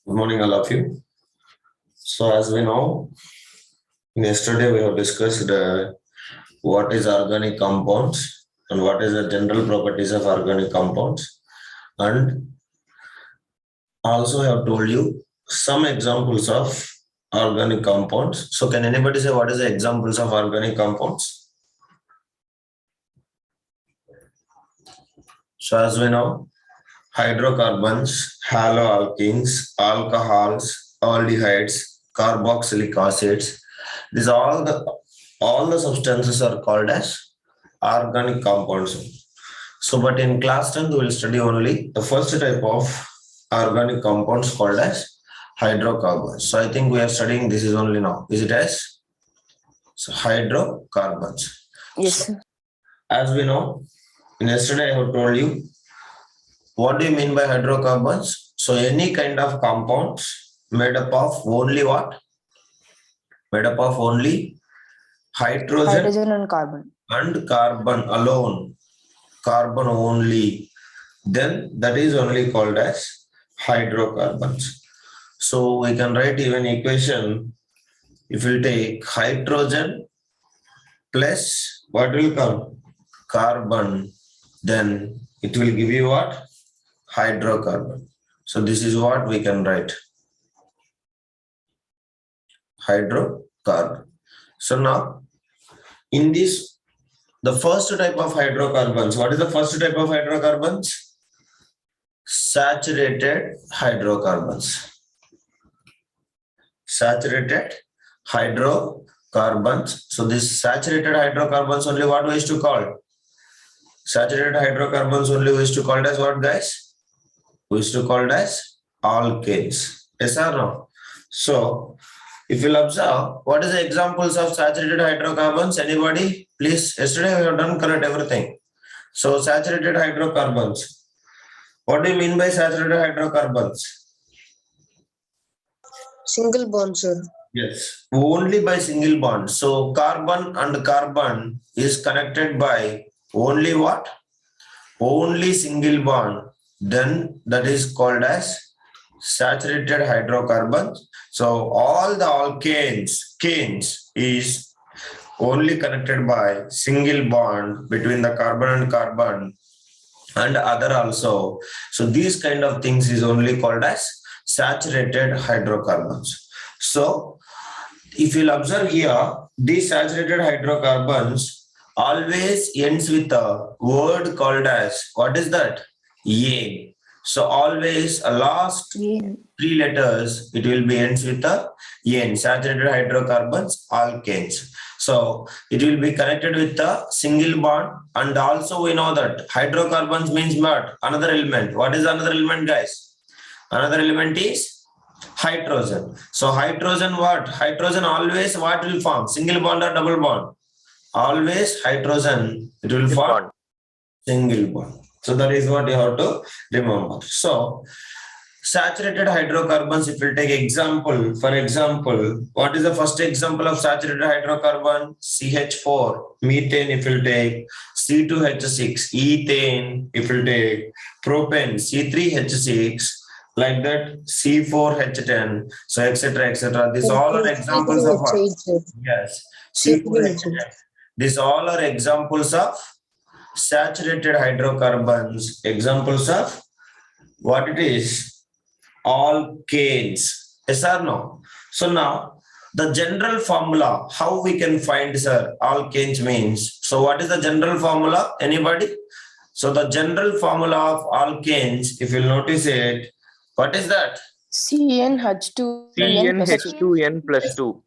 Good morning, all of you. So, as we know, yesterday we have discussed what is organic compounds and what is the general properties of organic compounds, and also I have told you some examples of organic compounds. So, can anybody say what is the examples of organic compounds? So, as we know, hydrocarbons, haloalkenes, alcohols, aldehydes, carboxylic acids. These all the substances are called as organic compounds. So, but in class 10, we will study only the first type of organic compounds called as hydrocarbons. So, I think we are studying this is only now. Is it as? So, hydrocarbons. Yes, So, sir. as we know, yesterday I have told you what do you mean by hydrocarbons? So, any kind of compounds made up of only what? Made up of only hydrogen Hydrogen and carbon. and carbon alone, carbon only, then that is only called as hydrocarbons. So we can write even equation. If we take hydrogen plus what will come? Carbon, then it will give you what? Hydrocarbon. So this is what we can write. Hydrocarbon. So now in this, the first type of hydrocarbons, what is the first type of hydrocarbons? Saturated hydrocarbons. Saturated hydrocarbons. So this saturated hydrocarbons only what we used to call? Saturated hydrocarbons only we used to call it as what, guys? We used to call it as alkanes. Yes or no? So if you'll observe, what is the examples of saturated hydrocarbons? Anybody? Please, yesterday we have done correct everything. So saturated hydrocarbons. What do you mean by saturated hydrocarbons? Single bond, sir. Yes, only by single bond. So carbon and carbon is connected by only what? Only single bond. Then that is called as saturated hydrocarbons. So all the alkanes is only connected by single bond between the carbon and carbon and other also. So these kind of things is only called as saturated hydrocarbons. So if you'll observe here, these saturated hydrocarbons always ends with a word called as, what is that? Ane. So always a last Yeah. three letters, it will be ends with a ane, saturated hydrocarbons, alkanes. So it will be connected with a single bond, and also we know that hydrocarbons means what? Another element. What is another element, guys? Another element is hydrogen. So hydrogen what? Hydrogen always what will form? Single bond or double bond? Always hydrogen, it will form single bond. So that is what you have to remember. So saturated hydrocarbons, if we take example, for example, what is the first example of saturated hydrocarbon? CH4, methane if you take, C2H6, ethane if you take, propane, C3H6, like that, C4H10, so etc. etc. These all are examples of what? Yes, C4H10. These all are examples of saturated hydrocarbons, examples of what it is? Alkanes. Yes or no? So now the general formula, how we can find, sir, alkanes means. So what is the general formula? Anybody? So the general formula of alkanes, if you'll notice it, what is that? CnH2n plus 2. CnH2n plus 2.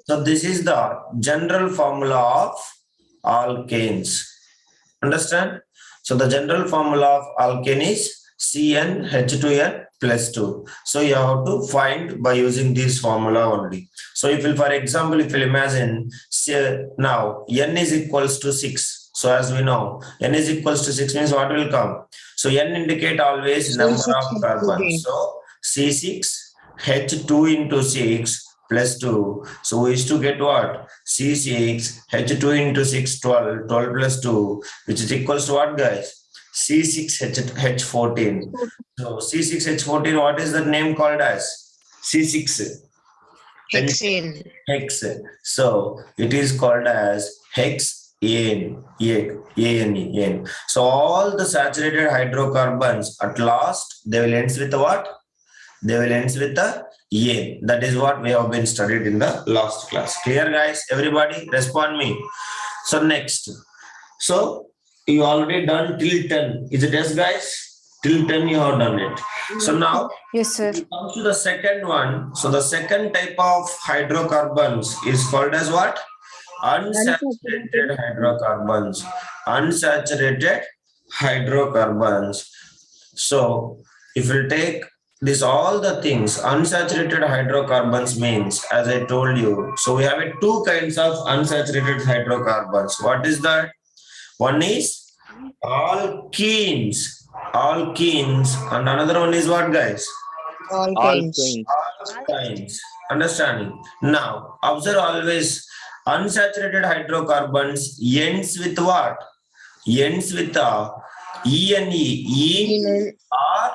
So this is the general formula of alkanes. Understand? So the general formula of alkane is CnH2n plus 2. So you have to find by using this formula only. So if you, for example, if you imagine, say now n is equals to 6. So as we know, n is equals to 6 means what will come? So n indicate always number of carbons. So C6H2 into 6 plus 2. So we used to get what? C6H2 into 6, 12, 12 plus 2, which is equals to what, guys? C6H14. So C6H14, what is the name called as? C6 Hexane. hex. So it is called as hexane. ANE. So all the saturated hydrocarbons at last they will end with what? They will end with the ane. That is what we have been studied in the last class. Clear, guys? Everybody respond me. So next. So you already done till 10. Is it yes, guys? Till 10 you have done it. So now Yes, sir. comes to the second one. So the second type of hydrocarbons is called as what? Unsaturated hydrocarbons. Unsaturated hydrocarbons. So if you take this all the things, unsaturated hydrocarbons means, as I told you, so we have two kinds of unsaturated hydrocarbons. What is that? One is alkenes, and another one is what, guys? Alkanes. Alkynes. Understanding? Now, observe always unsaturated hydrocarbons ends with what? Ends with ene, ene, or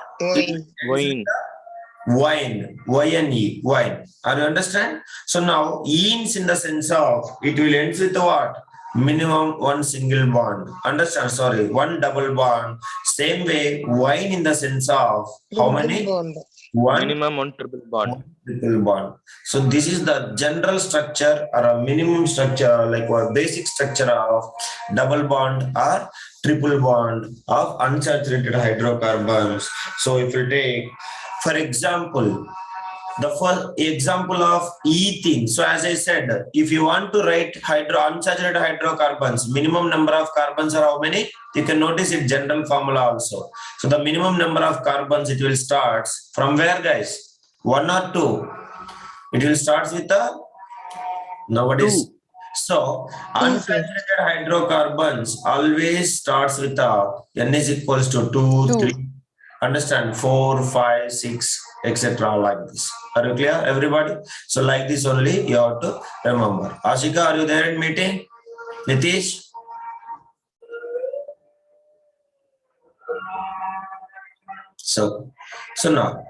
Wine. wine. Are you understand? So now enes in the sense of it will end with what? Minimum one single bond. Understand? Sorry, one double bond. Same way, wine in the sense of how many? One Minimum one triple bond. triple bond. So this is the general structure or a minimum structure, like a basic structure of double bond or triple bond of unsaturated hydrocarbons. So if you take, for example, the first example of ethene. So as I said, if you want to write unsaturated hydrocarbons, minimum number of carbons are how many? You can notice it general formula also. So the minimum number of carbons, it will start from where, guys? 1 or 2? It will start with a nowadays. So unsaturated hydrocarbons always starts with a N is equals to 2, 3. Understand? 4, 5, 6, etc. like this. Are you clear, everybody? So like this only you have to remember. Ashika, are you there in meeting? Nitish? So now,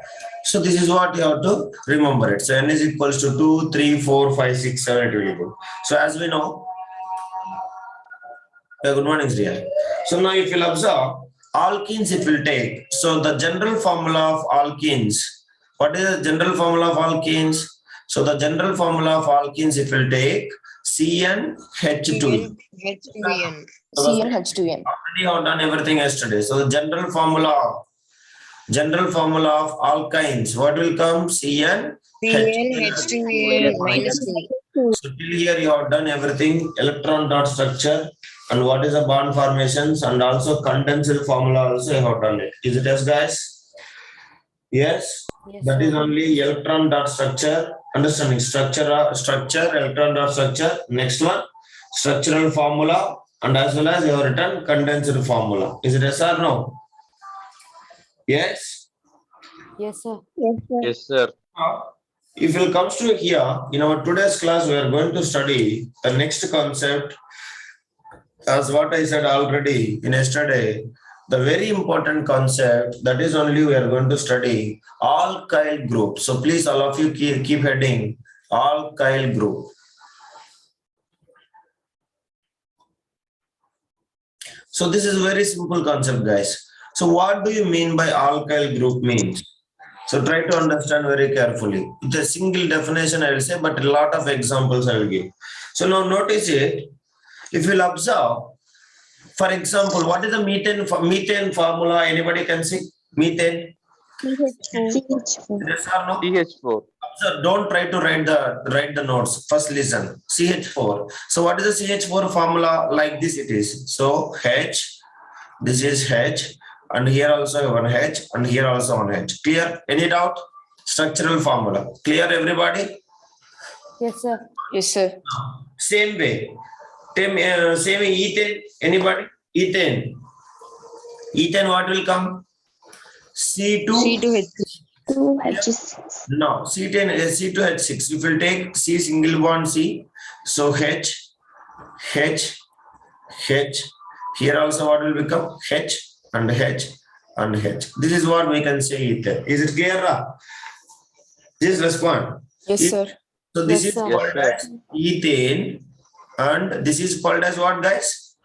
so this is what you have to remember it. So N is equals to 2, 3, 4, 5, 6, 7, it will go. So as we know, good morning, Sriya. So now if you'll observe, alkenes it will take. So the general formula of alkenes, what is the general formula of alkenes? So the general formula of alkenes it will take CnH2. CnH2n. Already have done everything yesterday. So the general formula of alkynes, what will come? CnH2n minus 2. So till here you have done everything, electron dot structure and what is the bond formations and also condensed formula also you have done it. Is it yes, guys? Yes, that is only electron dot structure, understanding structure, electron dot structure. Next one, structural formula and as well as you have written condensed formula. Is it yes or no? Yes? Yes, sir. Yes, sir. If it comes to here, in our today's class, we are going to study the next concept. As what I said already in yesterday, the very important concept that is only we are going to study alkyl group. So please, all of you keep heading alkyl group. So this is a very simple concept, guys. So what do you mean by alkyl group means? So try to understand very carefully. It's a single definition I will say, but a lot of examples I will give. So now notice it. If you'll observe, for example, what is the methane formula? Anybody can see methane? CH4. Yes or no? CH4. So don't try to write the notes. First listen. CH4. So what is the CH4 formula? Like this it is. So H, this is H, and here also one H, and here also one H. Clear? Any doubt? Structural formula. Clear, everybody? Yes, sir. Yes, sir. Same way. Same way, ethane. Anybody? Ethane. Ethane, what will come? C2H6. No, C2H6. If you take C single bond C, so H. Here also what will become? H. and H and H. This is what we can say ethane. Is it clear? Just respond. Yes, sir. So this Yes, is sir. called Yes, sir. as ethane, and this is called as what, guys?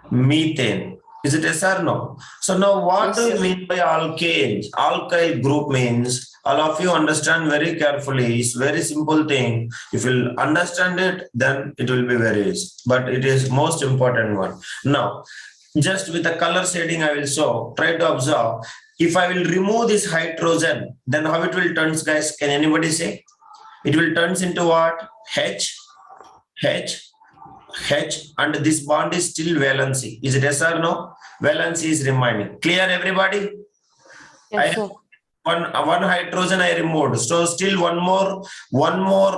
Methane. Is it yes or no? So now what Yes, do you sir. mean by alkanes? Alkyl group means, all of you understand very carefully. It's very simple thing. If you understand it, then it will be very easy. But it is most important one. Now, just with the color shading, I will show. Try to observe. If I will remove this hydrogen, then how it will turns, guys? Can anybody say? It will turns into what? H, H, H, and this bond is still valency. Is it yes or no? Valency is remaining. Clear, everybody? Yes, sir. One hydrogen I removed. So still one more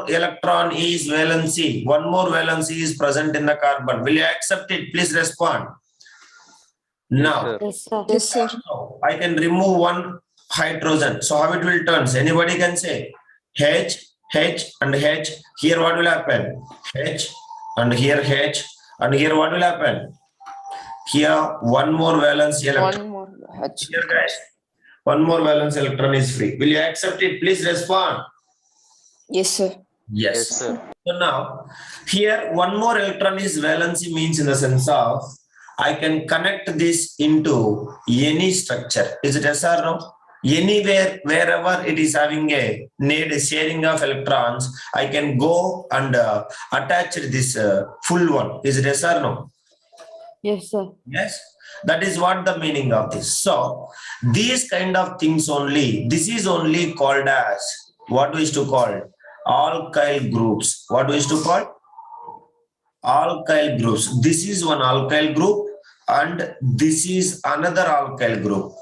electron is valency. One more valency is present in the carbon. Will you accept it? Please respond. Now, Yes, sir. Yes, sir. I can remove one hydrogen. So how it will turn? Anybody can say H, H, and H. Here what will happen? H, and here H, and here what will happen? Here one more valence electron. One more. Here, guys, one more valence electron is free. Will you accept it? Please respond. Yes, sir. Yes. Yes, sir. So now, here one more electron is valency means in the sense of I can connect this into any structure. Is it yes or no? Anywhere, wherever it is having a sharing of electrons, I can go and attach this full one. Is it yes or no? Yes, sir. Yes, that is what the meaning of this. So these kind of things only, this is only called as what we used to call alkyl groups. What we used to call alkyl groups. This is one alkyl group and this is another alkyl group.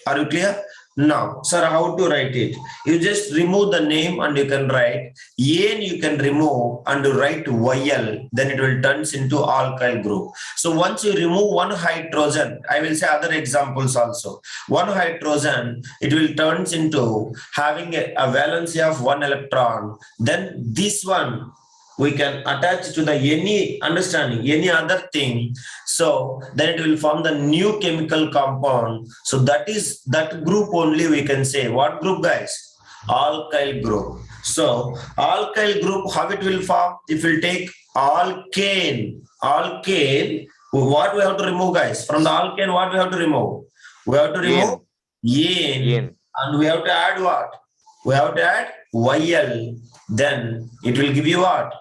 Are you clear? Now, sir, how to write it? You just remove the name and you can write N, you can remove and write YL, then it will turns into alkyl group. So once you remove one hydrogen, I will say other examples also. One hydrogen, it will turns into having a valency of one electron. Then this one, we can attach to the any understanding, any other thing. So then it will form the new chemical compound. So that is that group only we can say. What group, guys? Alkyl group. So alkyl group, how it will form? If we take alkane, what we have to remove, guys? From the alkane, what we have to remove? We have to remove N. And we have to add what? We have to add YL. Then it will give you what?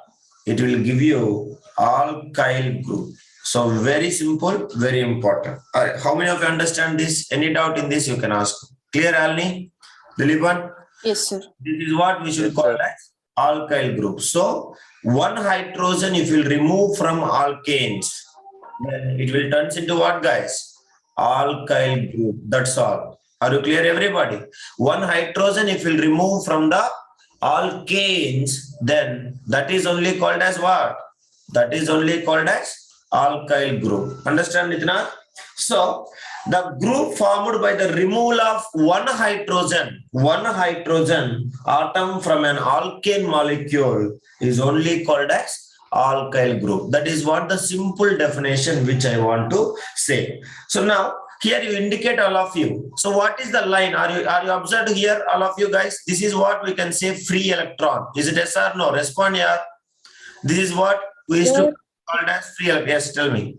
It will give you alkyl group. So very simple, very important. All right. How many of you understand this? Any doubt in this you can ask. Clear, Alni? Dilipan? Yes, sir. This is what we should call as alkyl group. So one hydrogen if you remove from alkanes, then it will turn into what, guys? Alkyl group. That's all. Are you clear, everybody? One hydrogen if you remove from the alkanes, then that is only called as what? That is only called as alkyl group. Understand, Nitna? So the group formed by the removal of one hydrogen atom from an alkane molecule is only called as alkyl group. That is what the simple definition which I want to say. So now here you indicate all of you. So what is the line? Are you observed here, all of you guys? This is what we can say free electron. Is it yes or no? Respond here. This is what we used to call as free electron. Yes, tell me.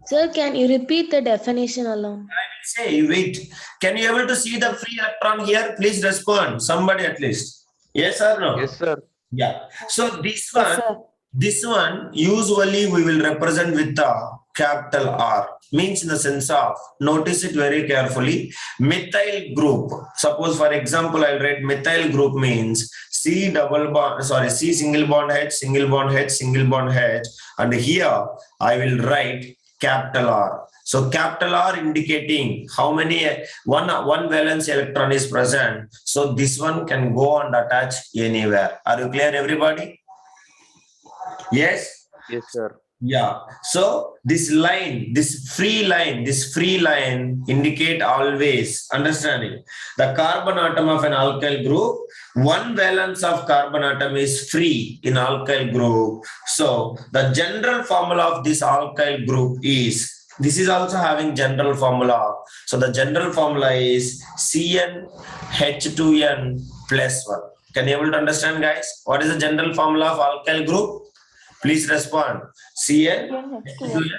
Sir, can you repeat the definition alone? I will say, wait. Can you able to see the free electron here? Please respond. Somebody at least. Yes or no? Yes, sir. Yeah. So this Yes, one, sir. this one usually we will represent with the capital R. Means in the sense of, notice it very carefully, methyl group. Suppose for example, I'll write methyl group means C single bond H, single bond H, single bond H. And here I will write capital R. So capital R indicating how many one valence electron is present. So this one can go and attach anywhere. Are you clear, everybody? Yes. Yes, sir. Yeah. So this line, this free line indicate always understanding the carbon atom of an alkyl group. One valence of carbon atom is free in alkyl group. So the general formula of this alkyl group is This is also having general formula. So the general formula is CnH2n plus 1. Can you able to understand, guys? What is the general formula of alkyl group? Please respond. CnH2n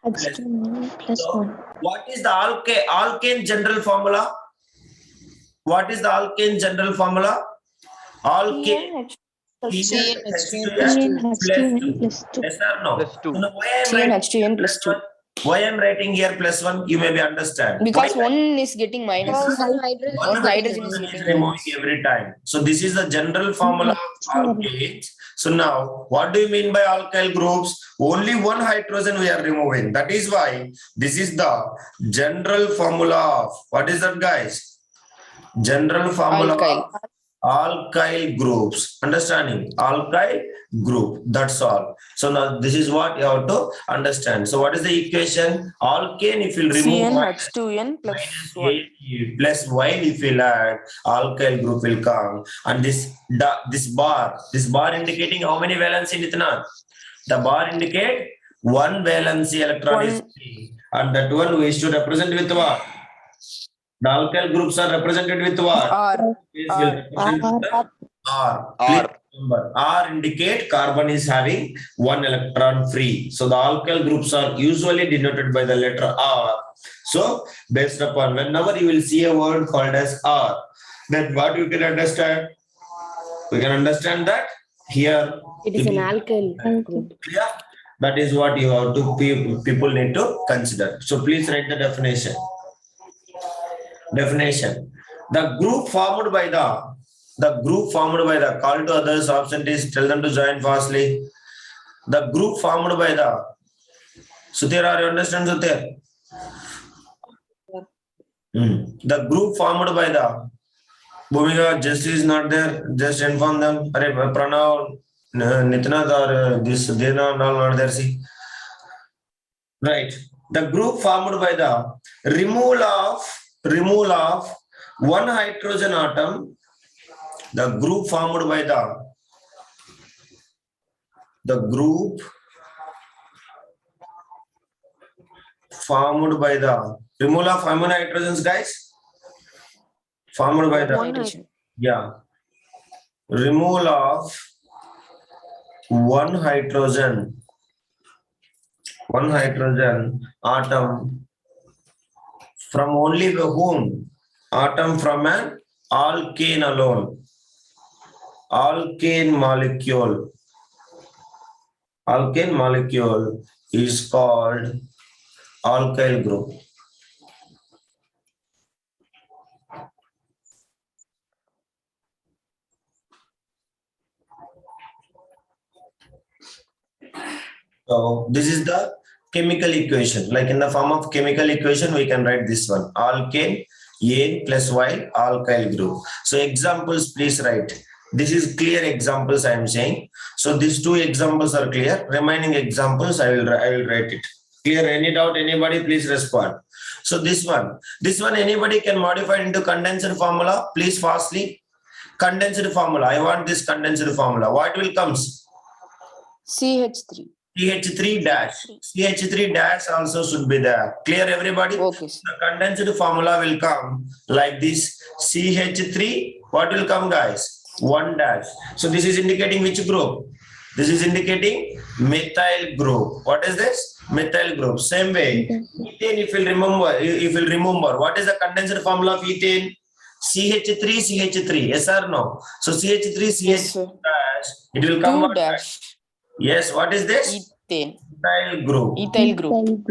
plus H2 plus So, 1. what is the alkane general formula? What is the alkane general formula? Alkane CnH2n plus 2. Plus 2. Yes or no? Plus 2. So now why I am CnH2n writing plus 2. Why I am writing here plus 1? You may be understand. Because Why? one is getting minus. One One hydrogen is is getting removing minus. every time. So this is the general formula of alkanes. So now, what do you mean by alkyl groups? Only one hydrogen we are removing. That is why this is the general formula of, what is that, guys? General formula Alkyl. of alkyl groups. Understanding? Alkyl group. That's all. So now this is what you have to understand. So what is the equation? Alkane, if you remove CnH2n plus 1. plus while if you add, alkyl group will come. And this bar indicating how many valency, Nitana? The bar indicate one valency electron is free. And that one we should represent with what? The alkyl groups are represented with what? R. This will represent with the R. R. Please remember, R indicate carbon is having one electron free. So the alkyl groups are usually denoted by the letter R. So based upon whenever you will see a word called as R, then what you can understand? We can understand that here It is an alkyl group. clear. That is what you have to people need to consider. So please write the definition. Definition. The group formed by the call to others absentees, tell them to join fastly. The group formed by the Suthir, are you understand, Suthir? The group formed by the Bhumika, just is not there, just inform them. Pranav, Nitinath or this, they are all not there, see. Right. The group formed by the removal of one hydrogen atom. The group formed by the group formed by the removal of how many hydrogens, guys? Formed by the removal of one hydrogen atom from only the whom? Atom from an alkane alone. Alkane molecule is called alkyl group. So this is the chemical equation. Like in the form of chemical equation, we can write this one. Alkane, N plus Y, alkyl group. So examples, please write. This is clear examples I am saying. So these two examples are clear. Remaining examples, I will write it. Clear? Any doubt? Anybody? Please respond. So this one, anybody can modify into condensed formula. Please fastly. Condensed formula. I want this condensed formula. What will comes? CH3. CH3 dash. CH3 dash also should be there. Clear, everybody? Okay. The condensed formula will come like this. CH3. What will come, guys? 1 dash. So this is indicating which group? This is indicating methyl group. What is this? Methyl group. Same way. Ethane, if you remember, what is the condensed formula of ethane? CH3, CH3. Yes or no? So CH3, CH3 Yes, sir. dash. It will come 2 what? dash. Yes. What is this? Ethane. Methyl group. Ethyl group.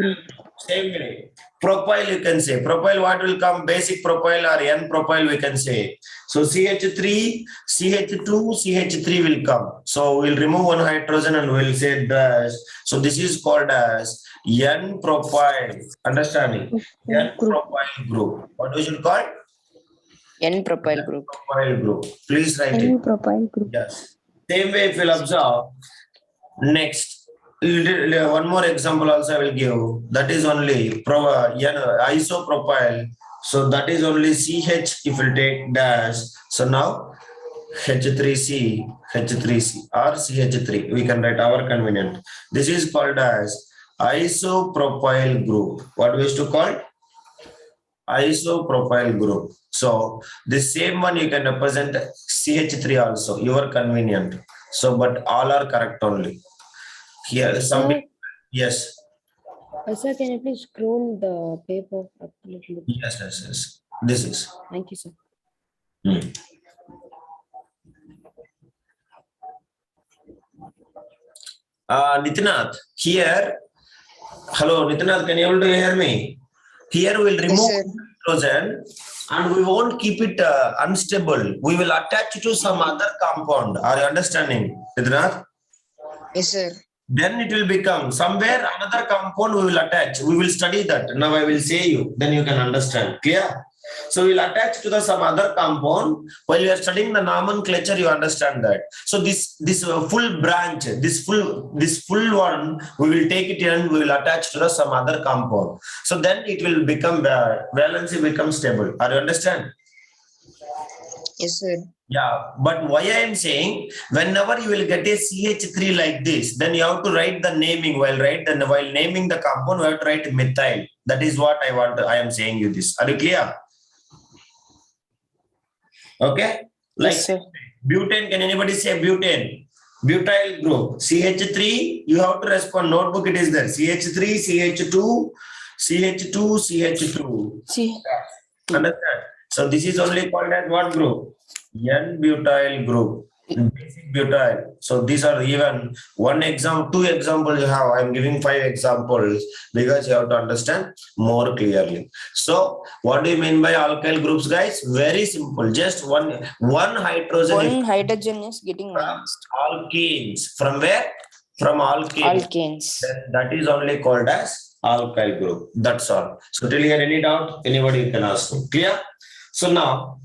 Same way. Propyl, you can say. Propyl, what will come? Basic propyl or N-propyl, we can say. So CH3, CH2, CH3 will come. So we'll remove one hydrogen and we'll say dash. So this is called as N-propyl. Understanding? N-propyl group. What we should call? N-propyl group. Propyl group. Please write it. Propyl group. Yes. Same way if you'll observe. Next. One more example also I will give. That is only isopropyl. So that is only CH if you take dash. So now H3C or CH3. We can write our convenient. This is called as isopropyl group. What we used to call? Isopropyl group. So this same one you can represent CH3 also, your convenient. So, but all are correct only. Here, some, Sir, yes, sir, can you please scroll the paper up a little bit? yes. This is. Thank you, sir. Hmm. Nitinath, here, hello, Nitinath, can you able to hear me? Here we'll remove sir. nitrogen and we won't keep it unstable. We will attach it to some other compound. Are you understanding, Nitinath? Yes, sir. Then it will become somewhere another compound we will attach. We will study that. Now I will say you, then you can understand. Clear? So we will attach to the some other compound. While you are studying the nomenclature, you understand that. So this full branch, this full one, we will take it and we will attach to the some other compound. So then it will become valency become stable. Are you understand? Yes, sir. Yeah, but why I am saying, whenever you will get a CH3 like this, then you have to write the naming. While naming the compound, you have to write methyl. That is what I am saying you this. Are you clear? Okay. Like Yes, sir. butane, can anybody say butane? Butyl group. CH3, you have to respond. Notebook it is there. CH3, CH2, CH2, CH2. See. Understand? So this is only called as what group? N-butyl group. Basic butyl. So these are even one example, two examples you have. I'm giving 5 examples because you have to understand more clearly. So what do you mean by alkyl groups, guys? Very simple. Just one hydrogen is One hydrogen is getting minus. alkenes. From where? From alkenes. Alkanes. That is only called as alkyl group. That's all. So till here, any doubt? Anybody can ask me. Clear? So now,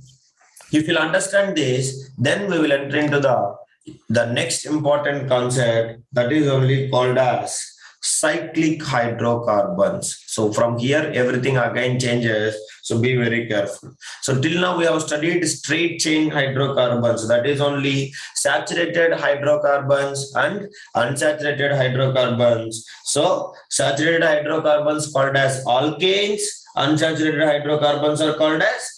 if you'll understand this, then we will enter into the next important concept that is only called as cyclic hydrocarbons. So from here, everything again changes. So be very careful. So till now we have studied straight chain hydrocarbons. That is only saturated hydrocarbons and unsaturated hydrocarbons. So saturated hydrocarbons called as alkanes. Unsaturated hydrocarbons are called as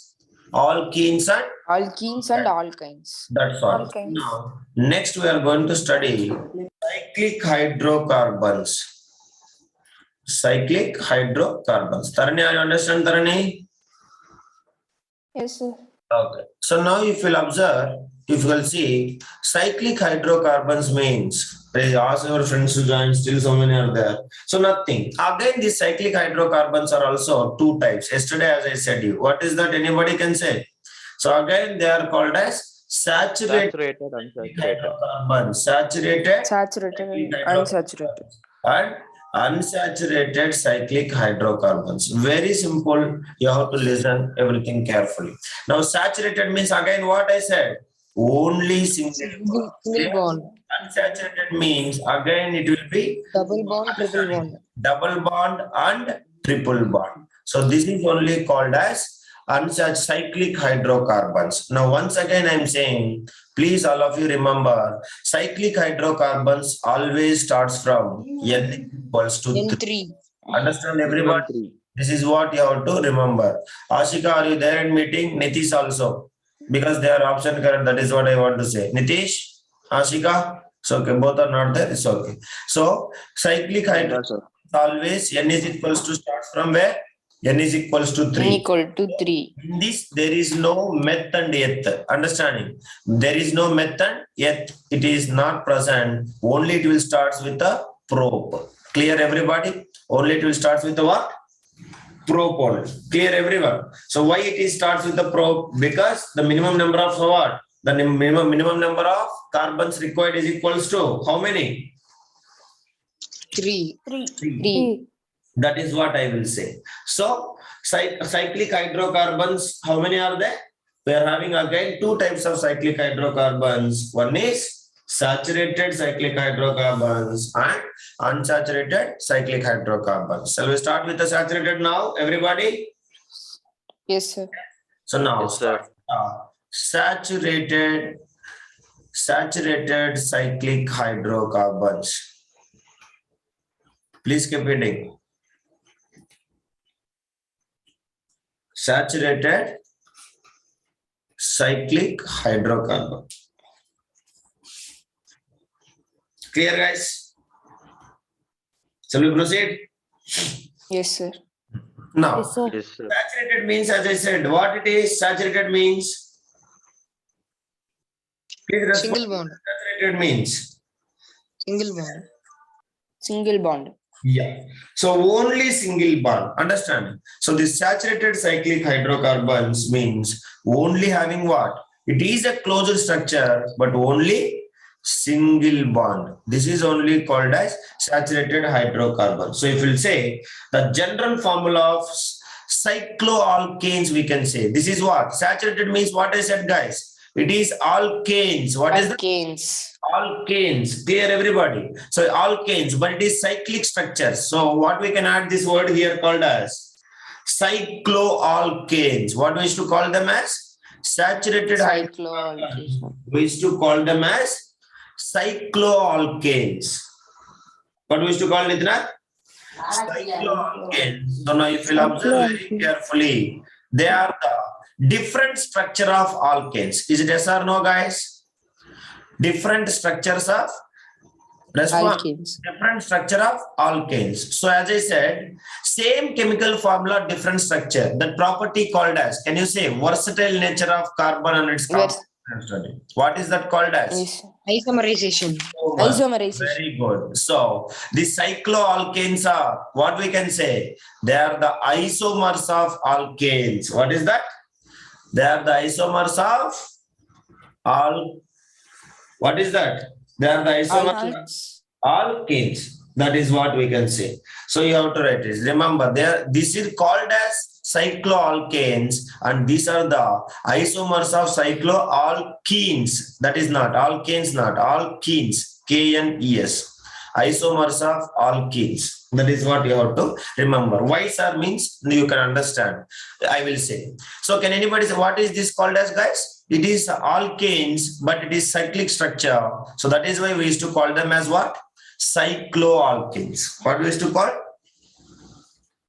alkenes and Alkenes and alkynes. that's all. Alkynes. Now, next we are going to study cyclic hydrocarbons. Cyclic hydrocarbons. Tarani, are you understand, Tarani? Yes, sir. Okay. So now if you'll observe, if you will see, cyclic hydrocarbons means, ask your friends to join, still so many are there. So nothing. Again, these cyclic hydrocarbons are also 2 types. Yesterday, as I said you, what is that? Anybody can say? So again, they are called as saturated hydrocarbons. Saturated Saturated and unsaturated. and unsaturated cyclic hydrocarbons. Very simple. You have to listen everything carefully. Now, saturated means again what I said. Only single bond. Unsaturated means again it will be Double bond, triple bond. double bond and triple bond. So this is only called as unsaturated cyclic hydrocarbons. Now once again I'm saying, please all of you remember, cyclic hydrocarbons always starts from N equals to 3. N3. Understand everybody? This is what you have to remember. Ashika, are you there in meeting? Nitish also. Because they are option correct, that is what I want to say. Nitish, Ashika, it's okay. Both are not there, it's okay. So cyclic hydrocarbons always N is equals to starts from where? N is equals to 3. N equal to 3. In this, there is no meth and eth. Understanding? There is no meth and eth. It is not present. Only it will start with a probe. Clear everybody? Only it will start with the what? Probe only. Clear everyone? So why it is starts with the probe? Because the minimum number of what? The minimum number of carbons required is equals to how many? 3. 3. That is what I will say. So, cyclic hydrocarbons, how many are there? We are having again 2 types of cyclic hydrocarbons. One is saturated cyclic hydrocarbons and unsaturated cyclic hydrocarbons. Shall we start with the saturated now, everybody? Yes, sir. So now, Yes, sir. saturated cyclic hydrocarbons. Please keep reading. Saturated cyclic hydrocarbon. Clear, guys? Shall we proceed? Yes, sir. Now, Yes, sir. Yes, sir. saturated means, as I said, what it is? Saturated means. Please respond. Single bond. Saturated means. Single bond. Single bond. Yeah. So only single bond. Understand? So the saturated cyclic hydrocarbons means only having what? It is a closed structure, but only single bond. This is only called as saturated hydrocarbon. So if we'll say the general formula of cycloalkanes, we can say this is what? Saturated means what I said, guys. It is alkanes. What is the Alkanes. alkanes? Clear, everybody? So alkanes, but it is cyclic structure. So what we can add this word here called as cycloalkanes. What we used to call them as? Saturated hydrocarbons. Cycloalkanes. We used to call them as cycloalkanes. What we used to call it, Nitna? Cycloalkanes. So now if you observe very carefully, they are the different structure of alkanes. Is it yes or no, guys? Different structures of response. Alkanes. Different structure of alkanes. So as I said, same chemical formula, different structure. That property called as, can you say versatile nature of carbon and its Vers- compound? What is that called as? Yes. Isomerization. Isomerization. Very good. So the cycloalkanes are what we can say. They are the isomers of alkanes. What is that? They are the isomers of all. What is that? They are the isomers of alkanes. That is what we can say. So you have to write it. Remember, this is called as cycloalkanes, and these are the isomers of cycloalkenes. That is not alkanes, not alkenes. KNES. Isomers of alkenes. That is what you have to remember. Why, sir, means you can understand. I will say. So can anybody say what is this called as, guys? It is alkanes, but it is cyclic structure. So that is why we used to call them as what? Cycloalkanes. What we used to call?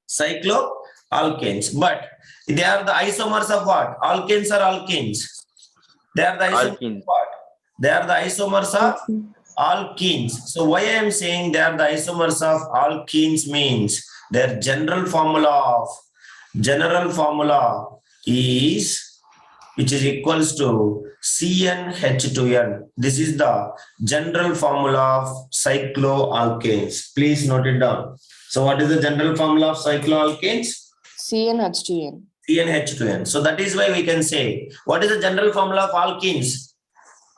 Cycloalkanes. But they are the isomers of what? Alkanes are alkenes. They are the isomers Alkenes. of what? They are the isomers of alkenes. So why I am saying they are the isomers of alkenes means their general formula is which is equals to CnH2n. This is the general formula of cycloalkanes. Please note it down. So what is the general formula of cycloalkanes? CnH2n. CnH2n. So that is why we can say, what is the general formula of alkenes?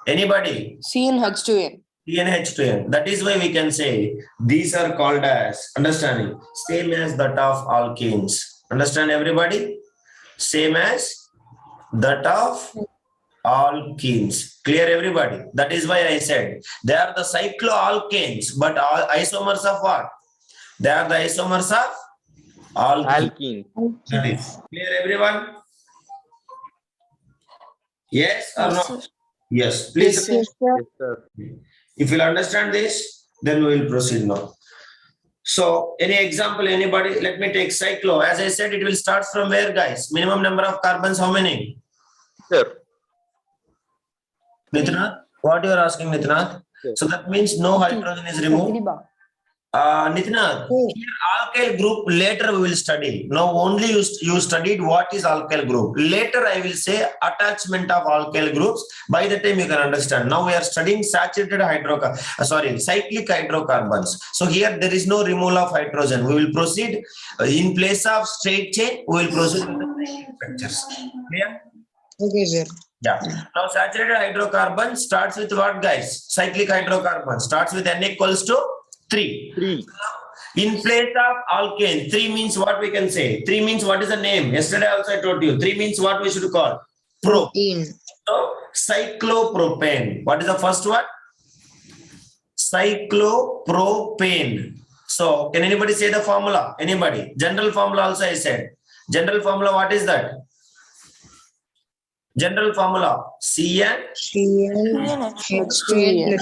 Anybody? CnH2n. CnH2n. That is why we can say these are called as, understanding, same as that of alkenes. Understand, everybody? Same as that of alkenes. Clear, everybody? That is why I said they are the cycloalkanes, but all isomers of what? They are the isomers of alkenes. Alkene. That is clear, everyone? Yes or no? Yes, please. Yes, sir. Yes, sir. If you'll understand this, then we will proceed now. So, any example, anybody? Let me take cyclo. As I said, it will start from where, guys? Minimum number of carbons, how many? Sir. Nitinath, what you are asking, Nitinath? Yes. So that means no hydrogen is removed. Nitinath, here alkyl group later we will study. Now only you studied what is alkyl group. Later I will say attachment of alkyl groups. By the time you can understand. Now we are studying saturated cyclic hydrocarbons. So here there is no removal of hydrogen. We will proceed in place of straight chain. We will proceed with the structures. Clear? Okay, sir. Yeah. Now saturated hydrocarbon starts with what, guys? Cyclic hydrocarbon starts with N equals to 3. 3. In place of alkane, 3 means what we can say? 3 means what is the name? Yesterday also I told you. 3 means what we should call? Pro. So cyclopropane. What is the first one? Cyclopropane. So can anybody say the formula? Anybody? General formula also I said. General formula, what is that? General formula CnH2n.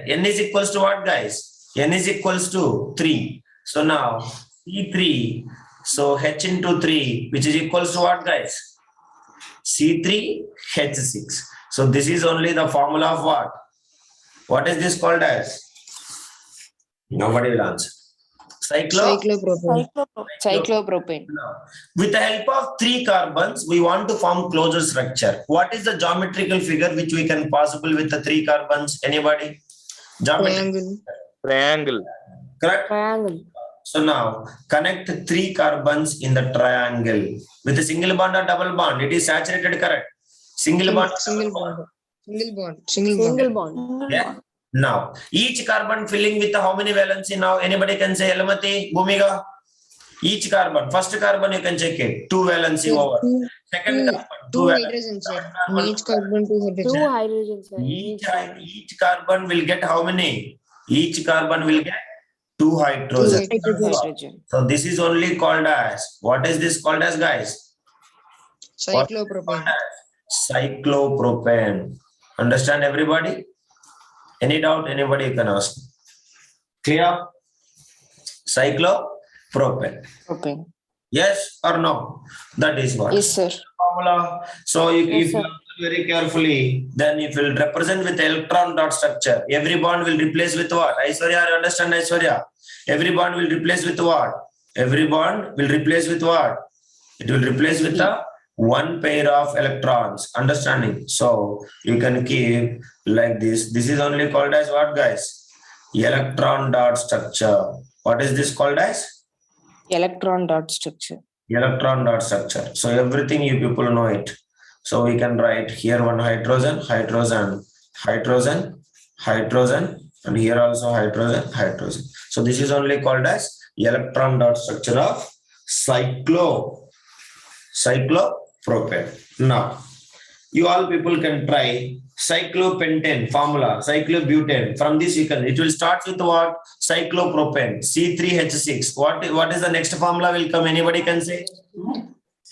N is equals to what, guys? N is equals to 3. So now C3, so H into 3, which is equals to what, guys? C3H6. So this is only the formula of what? What is this called as? Nobody will answer. Cyclopropane. Cyclopropane. Now, with the help of 3 carbons, we want to form closure structure. What is the geometrical figure which we can possible with the 3 carbons? Anybody? Geometry. Triangle. Triangle. Correct? Triangle. So now connect 3 carbons in the triangle with a single bond or double bond. It is saturated, correct? Single bond. or Single double bond? bond. Single bond. Single Single bond. bond. Yeah. Now each carbon filling with how many valency? Now anybody can say, Elamati, Bhumiga. Each carbon, first carbon you can check it, 2 valency Sir, over. two- Second two- carbon, 2 Two valency. hydrogen, sir. Third carbon, In each carbon, 2 hydrogen. Two hydrogens. Sir. in Each, each carbon. each carbon will get how many? Each carbon will get 2 Two hydrogen. Hydrogen. So this is only called as, what is this called as, guys? Cyclopropane. Cyclopropane. Understand everybody? Any doubt, anybody can ask. Clear? Cyclopropane. Propane. Yes or no? That is what. Yes, sir. Formula. So if Yes, you sir. observe very carefully, then if you represent with electron dot structure, every bond will replace with what? Aishwarya, you understand Aishwarya? Every bond will replace with what? Every bond will replace with what? It will replace with a 1 pair of electrons. Understanding? So you can keep like this. This is only called as what, guys? Electron dot structure. What is this called as? Electron dot structure. Electron dot structure. So everything you people know it. So we can write here one hydrogen, hydrogen, hydrogen, hydrogen, and here also hydrogen, hydrogen. So this is only called as electron dot structure of cyclopropane. Now, you all people can try cyclopentane formula, cyclobutane. From this you can, it will start with what? Cyclopropane, C3H6. What is the next formula will come? Anybody can say?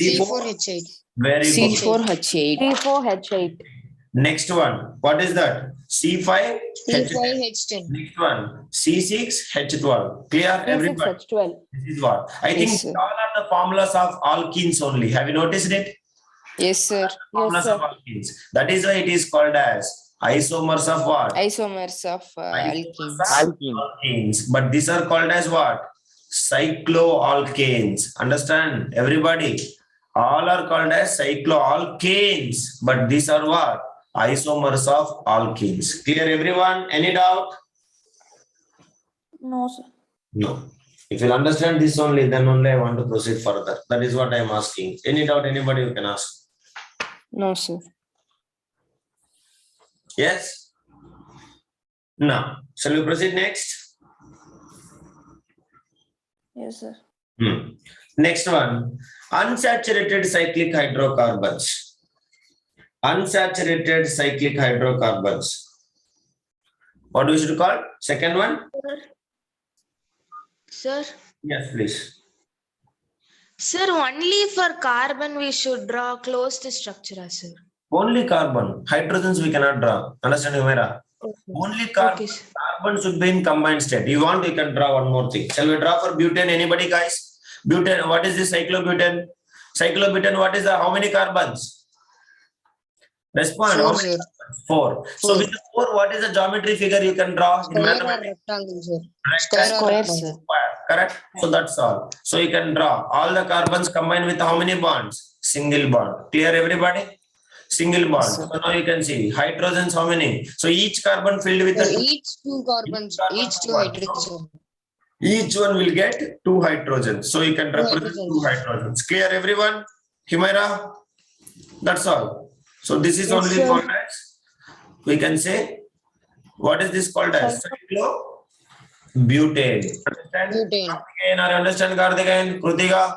C4H8. Very good. C4H8. C4H8. Next one. What is that? C5H10. C5H10. Next one. C6H12. Clear? Everybody. C6H12. This is what. I think Yes, sir. all are the formulas of alkenes only. Have you noticed it? Yes, sir. Formulas sir. of alkenes. That is why it is called as isomers of what? Isomers of alkenes. Alkene. Alkenes. But these are called as what? Cycloalkanes. Understand? Everybody. All are called as cycloalkanes. But these are what? Isomers of alkenes. Clear, everyone? Any doubt? No, sir. No. If you understand this only, then only I want to proceed further. That is what I am asking. Any doubt, anybody you can ask. No, sir. Yes? Now, shall we proceed next? Yes, sir. Next one, unsaturated cyclic hydrocarbons. Unsaturated cyclic hydrocarbons. What we should call? Second one? Sir, Yes, please. sir, only for carbon we should draw closed structure, sir. Only carbon. Hydrogens we cannot draw. Understand, Humaira? Only carbon. Okay, sir. Carbon should be in combined state. You want, you can draw one more thing. Shall we draw for butane? Anybody, guys? Butane, what is this cyclobutane? Cyclobutane, what is the, how many carbons? Respond. How 4, many sir. carbons? 4. So with the 4, what is the geometry figure you can draw in Square or mathematics? rectangle, sir. Rectangle. Square or Square, rectangle. sir. Square, correct? So that's all. So you can draw all the carbons combined with how many bonds? Single bond. Clear, everybody? Single bond. Yes, sir. So now you can see hydrogens how many? So each carbon filled with Sir, a each 2 carbons, each 2 hydrogen. each one will get 2 hydrogens. So you can represent hydrogens. 2 hydrogens. Clear, everyone? Humaira? That's all. So this is Yes, only sir. called as, we can say, what is this called as? Cyclobutane. Understand? Butane. Karthikeyan, are you understand, Karthikeyan? Krutika?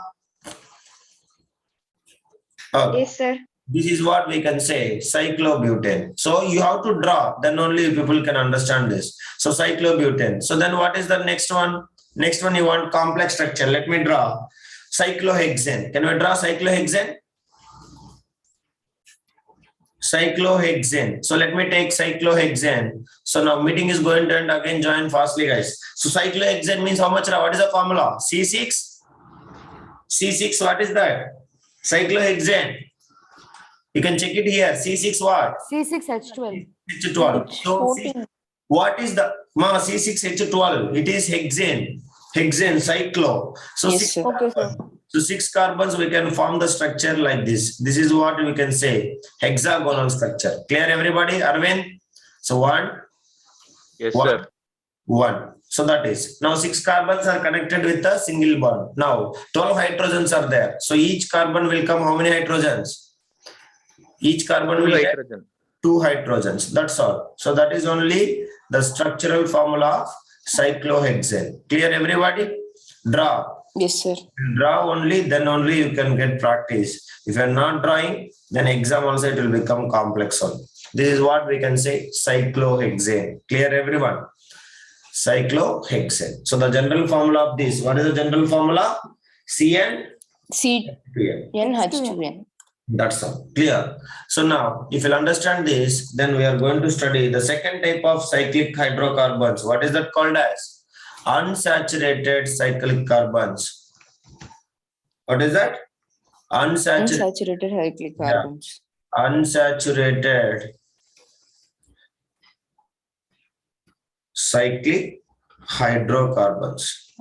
Okay. Yes, sir. This is what we can say, cyclobutane. So you have to draw, then only people can understand this. So cyclobutane. So then what is the next one? Next one you want complex structure. Let me draw cyclohexane. Can we draw cyclohexane? cyclohexane. So let me take cyclohexane. So now meeting is going to end. Again, join fastly, guys. So cyclohexane means how much? What is the formula? C6. C6. What is that? Cyclohexane. You can check it here. C6 what? C6H12. H12. So what is the C6H12? It is hexane. Hexane, cyclo. So Yes, six sir. Okay, sir. So 6 carbons, we can form the structure like this. This is what we can say, hexagonal structure. Clear, everybody? Arvind? So 1, Yes, One. sir. 1. So that is. Now 6 carbons are connected with a single bond. Now 12 hydrogens are there. So each carbon will come how many hydrogens? Each carbon Two will get hydrogen. 2 hydrogens. That's all. So that is only the structural formula of cyclohexane. Clear, everybody? Draw. Yes, sir. Draw only, then only you can get practice. If you are not drawing, then exam also it will become complex one. This is what we can say, cyclohexane. Clear, everyone? Cyclohexane. So the general formula of this, what is the general formula? CN2N. CNH2N. That's all. Clear. So now, if you'll understand this, then we are going to study the second type of cyclic hydrocarbons. What is that called as? Unsaturated cyclic carbons. What is that? Unsaturated. Unsaturated cyclic carbons. Unsaturated cyclic hydrocarbons.